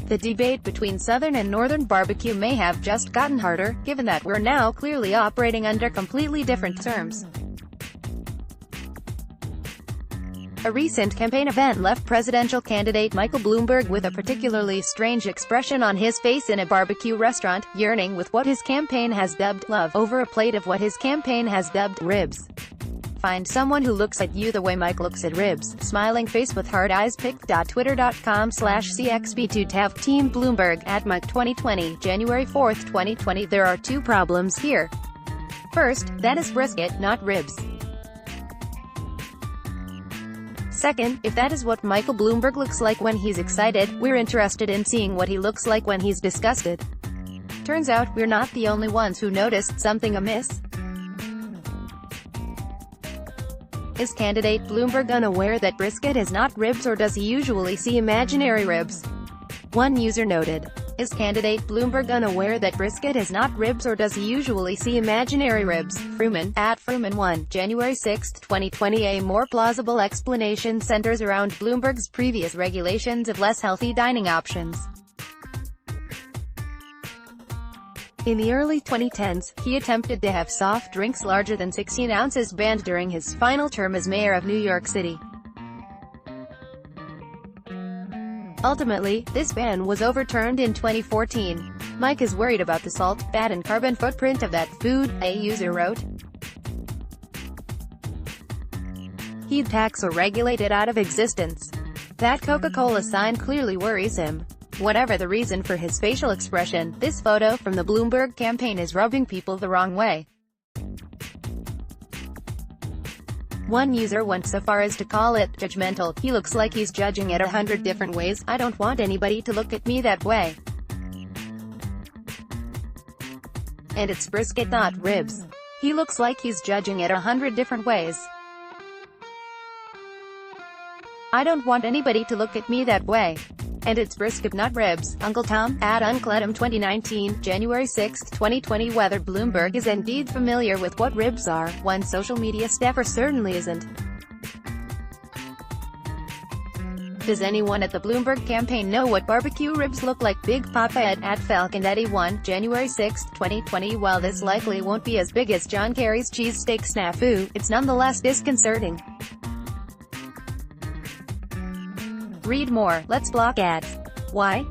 The debate between Southern and Northern barbecue may have just gotten harder, given that we're now clearly operating under completely different terms. A recent campaign event left presidential candidate Michael Bloomberg with a particularly strange expression on his face in a barbecue restaurant, yearning with what his campaign has dubbed love over a plate of what his campaign has dubbed ribs. Find someone who looks at you the way Mike looks at ribs. Smiling face with hard eyes. pic.twitter.com/cxb2tav Team Bloomberg at Mike 2020, January 4, 2020. There are two problems here. First, that is brisket, not ribs. Second, if that is what Michael Bloomberg looks like when he's excited, we're interested in seeing what he looks like when he's disgusted. Turns out, we're not the only ones who noticed something amiss. Is candidate Bloomberg unaware that brisket is not ribs, or does he usually see imaginary ribs? One user noted. Is candidate Bloomberg unaware that brisket is not ribs, or does he usually see imaginary ribs? Fruman, at Fruman1, January 6, 2020. A more plausible explanation centers around Bloomberg's previous regulations of less healthy dining options. In the early 2010s, he attempted to have soft drinks larger than 16 ounces banned during his final term as mayor of New York City. Ultimately, this ban was overturned in 2014. Mike is worried about the salt, fat and carbon footprint of that food, a user wrote. He'd tax or regulate it out of existence. That Coca-Cola sign clearly worries him. Whatever the reason for his facial expression, this photo from the Bloomberg campaign is rubbing people the wrong way. One user went so far as to call it judgmental. He looks like he's judging it 100 different ways. I don't want anybody to look at me that way. And it's brisket, not ribs. He looks like he's judging it 100 different ways. I don't want anybody to look at me that way. And it's brisket, not ribs. Uncle Tom, at UncleTom 2019, January 6, 2020. Whether Bloomberg is indeed familiar with what ribs are, one social media staffer certainly isn't. Does anyone at the Bloomberg campaign know what barbecue ribs look like? Big Papa at Falcon81, January 6, 2020. While this likely won't be as big as John Kerry's cheesesteak snafu, it's nonetheless disconcerting. Read more. Let's block ads. Why?